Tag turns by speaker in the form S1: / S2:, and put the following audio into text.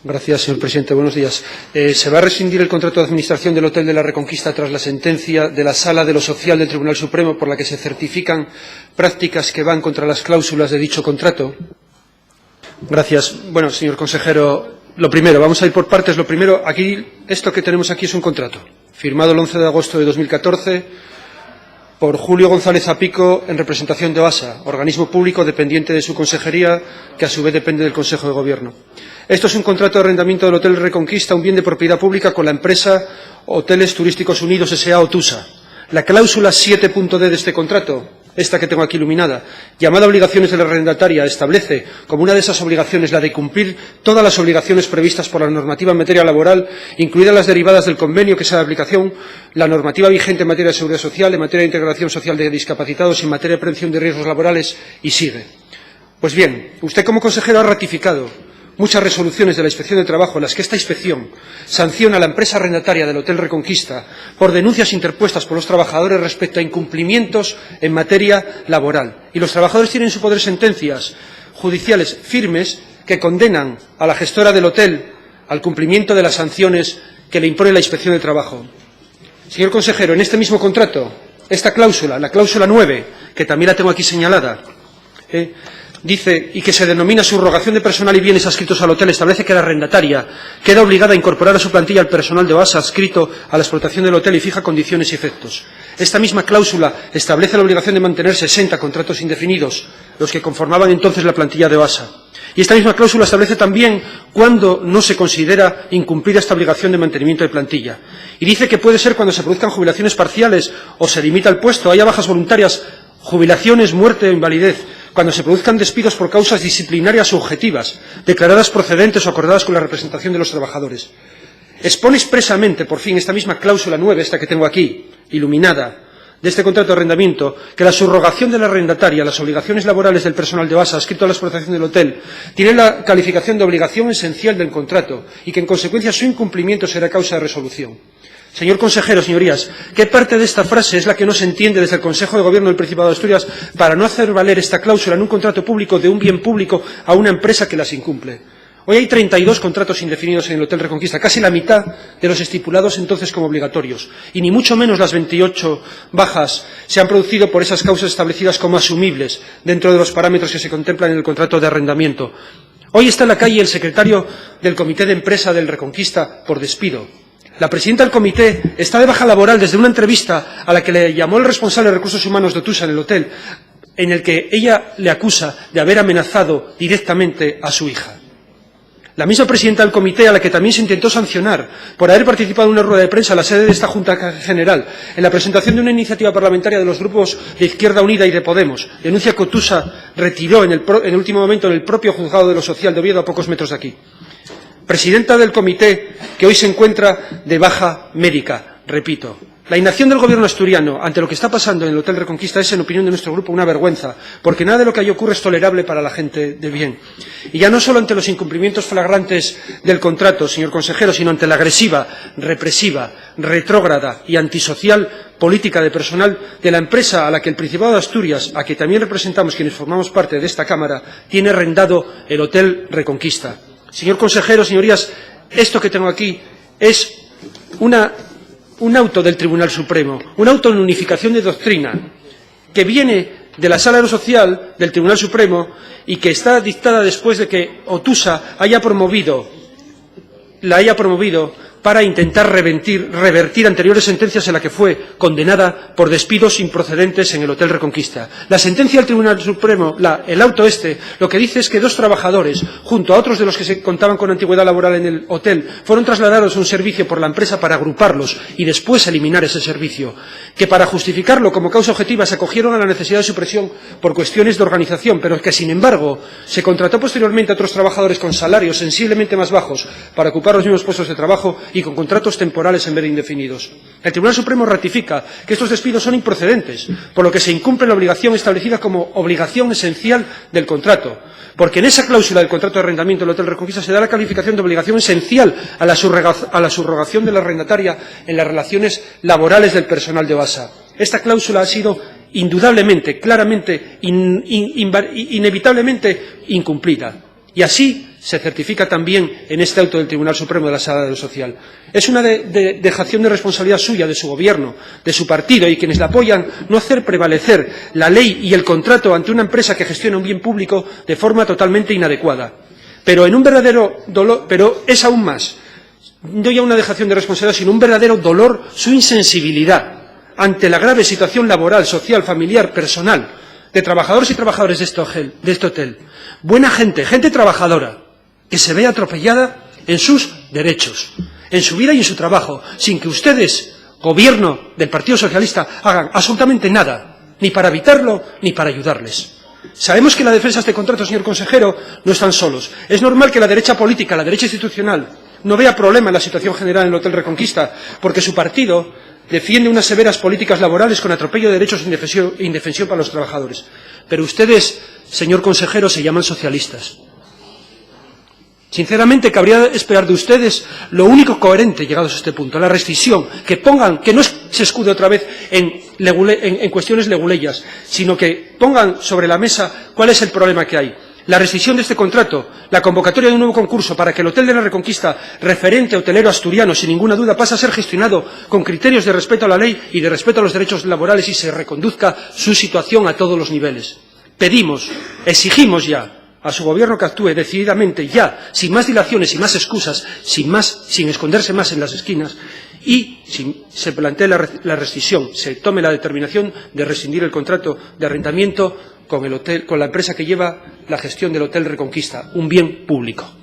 S1: Gracias, señor presidente. Buenos días. ¿Se va a rescindir el contrato de administración del Hotel de la Reconquista tras la sentencia de la Sala de lo Social del Tribunal Supremo por la que se certifican prácticas que van contra las cláusulas de dicho contrato? Gracias. Bueno, señor consejero, lo primero, vamos a ir por partes. Lo primero, aquí, esto que tenemos aquí es un contrato, firmado el 11 de agosto de 2014 por Julio González Apico en representación de OASA, organismo público dependiente de su consejería, que a su vez depende del Consejo de Gobierno. Esto es un contrato de arrendamiento del Hotel Reconquista, un bien de propiedad pública, con la empresa Hoteles Turísticos Unidos S.A. Otusa. La cláusula 7.d de este contrato, esta que tengo aquí iluminada, llamada obligaciones de la arrendataria, establece como una de esas obligaciones la de cumplir todas las obligaciones previstas por la normativa en materia laboral, incluidas las derivadas del convenio que sea de aplicación, la normativa vigente en materia de seguridad social, en materia de integración social de discapacitados, en materia de prevención de riesgos laborales, y sigue. Pues bien, usted como consejero ha ratificado muchas resoluciones de la Inspección de Trabajo en las que esta inspección sanciona a la empresa arrendataria del Hotel Reconquista por denuncias interpuestas por los trabajadores respecto a incumplimientos en materia laboral. Y los trabajadores tienen en su poder sentencias judiciales firmes que condenan a la gestora del hotel al cumplimiento de las sanciones que le impone la Inspección de Trabajo. Señor consejero, en este mismo contrato, esta cláusula, la cláusula 9, que también la tengo aquí señalada, dice, y que se denomina subrogación de personal y bienes adscritos al hotel, establece que la arrendataria queda obligada a incorporar a su plantilla al personal de OASA adscrito a la explotación del hotel y fija condiciones y efectos. Esta misma cláusula establece la obligación de mantener 60 contratos indefinidos, los que conformaban entonces la plantilla de OASA. Y esta misma cláusula establece también cuándo no se considera incumplida esta obligación de mantenimiento de plantilla. Y dice que puede ser cuando se produzcan jubilaciones parciales o se limita el puesto, haya bajas voluntarias, jubilaciones, muerte o invalidez, cuando se produzcan despidos por causas disciplinarias o objetivas, declaradas procedentes o acordadas con la representación de los trabajadores. Expone expresamente, por fin, esta misma cláusula 9, esta que tengo aquí, iluminada, de este contrato de arrendamiento, que la subrogación de la arrendataria, las obligaciones laborales del personal de OASA adscrito a la explotación del hotel, tiene la calificación de obligación esencial del contrato y que, en consecuencia, su incumplimiento será causa de resolución. Señor consejero, señorías, ¿qué parte de esta frase es la que no se entiende desde el Consejo de Gobierno del Principado de Asturias para no hacer valer esta cláusula en un contrato público de un bien público a una empresa que las incumple? Hoy hay 32 contratos indefinidos en el Hotel Reconquista, casi la mitad de los estipulados entonces como obligatorios, y ni mucho menos las 28 bajas se han producido por esas causas establecidas como asumibles dentro de los parámetros que se contemplan en el contrato de arrendamiento. Hoy está en la calle el secretario del Comité de Empresa del Reconquista por despido. La presidenta del comité está de baja laboral desde una entrevista a la que le llamó el responsable de recursos humanos de Otusa en el hotel, en el que ella le acusa de haber amenazado directamente a su hija. La misma presidenta del comité, a la que también se intentó sancionar por haber participado en una rueda de prensa en la sede de esta Junta General en la presentación de una iniciativa parlamentaria de los grupos de Izquierda Unida y de Podemos, denuncia que Otusa retiró en el último momento en el propio juzgado de lo social de Oviedo, a pocos metros de aquí. Presidenta del comité, que hoy se encuentra de baja médica, repito. La inacción del Gobierno asturiano ante lo que está pasando en el Hotel Reconquista es, en opinión de nuestro grupo, una vergüenza, porque nada de lo que allí ocurre es tolerable para la gente de bien. Y ya no solo ante los incumplimientos flagrantes del contrato, señor consejero, sino ante la agresiva, represiva, retrógrada y antisocial política de personal de la empresa a la que el Principado de Asturias, a que también representamos quienes formamos parte de esta Cámara, tiene arrendado el Hotel Reconquista. Señor consejero, señorías, esto que tengo aquí es un auto del Tribunal Supremo, un auto en unificación de doctrina, que viene de la Sala de lo Social del Tribunal Supremo y que está dictada después de que Otusa la haya promovido para intentar revertir anteriores sentencias en la que fue condenada por despidos improcedentes en el Hotel Reconquista. La sentencia del Tribunal Supremo, el auto lo que dice es que dos trabajadores, junto a otros de los que se contaban con antigüedad laboral en el hotel, fueron trasladados a un servicio por la empresa para agruparlos y después eliminar ese servicio, que para justificarlo como causa objetiva se acogieron a la necesidad de supresión por cuestiones de organización, pero que, sin embargo, se contrató posteriormente a otros trabajadores con salarios sensiblemente más bajos para ocupar los mismos puestos de trabajo y con contratos temporales en vez de indefinidos. El Tribunal Supremo ratifica que estos despidos son improcedentes, por lo que se incumple la obligación establecida como obligación esencial del contrato, porque en esa cláusula del contrato de arrendamiento del Hotel Reconquista se da la calificación de obligación esencial a la subrogación de la arrendataria en las relaciones laborales del personal de OASA. Esta cláusula ha sido indudablemente, claramente, inevitablemente incumplida. Y así se certifica también en este auto del Tribunal Supremo de la Sala de lo Social. Es una dejación de responsabilidad suya, de su gobierno, de su partido y quienes la apoyan, no hacer prevalecer la ley y el contrato ante una empresa que gestiona un bien público de forma totalmente inadecuada. Pero en un verdadero dolor, pero es aún más, no ya una dejación de responsabilidad, sino un verdadero dolor, su insensibilidad ante la grave situación laboral, social, familiar, personal, de trabajadores y trabajadoras de este hotel. Buena gente, gente trabajadora, que se ve atropellada en sus derechos, en su vida y en su trabajo, sin que ustedes, gobierno del Partido Socialista, hagan absolutamente nada, ni para evitarlo, ni para ayudarles. Sabemos que la defensa de este contrato, señor consejero, no están solos. Es normal que la derecha política, la derecha institucional, no vea problema en la situación general en el Hotel Reconquista, porque su partido defiende unas severas políticas laborales con atropello de derechos e indefensión para los trabajadores. Pero ustedes, señor consejero, se llaman socialistas. Sinceramente, cabría esperar de ustedes lo único coherente llegados a este punto, la rescisión, que no se escude otra vez en cuestiones leguleyas, sino que pongan sobre la mesa cuál es el problema que hay. La rescisión de este contrato, la convocatoria de un nuevo concurso para que el Hotel de la Reconquista, referente hotelero asturiano, sin ninguna duda, pase a ser gestionado con criterios de respeto a la ley y de respeto a los derechos laborales y se reconduzca su situación a todos los niveles. Pedimos, exigimos ya a su gobierno que actúe decididamente ya, sin más dilaciones y más excusas, sin esconderse más en las esquinas, y si se plantea la rescisión, se tome la determinación de rescindir el contrato de arrendamiento con la empresa que lleva la gestión del Hotel Reconquista, un bien público.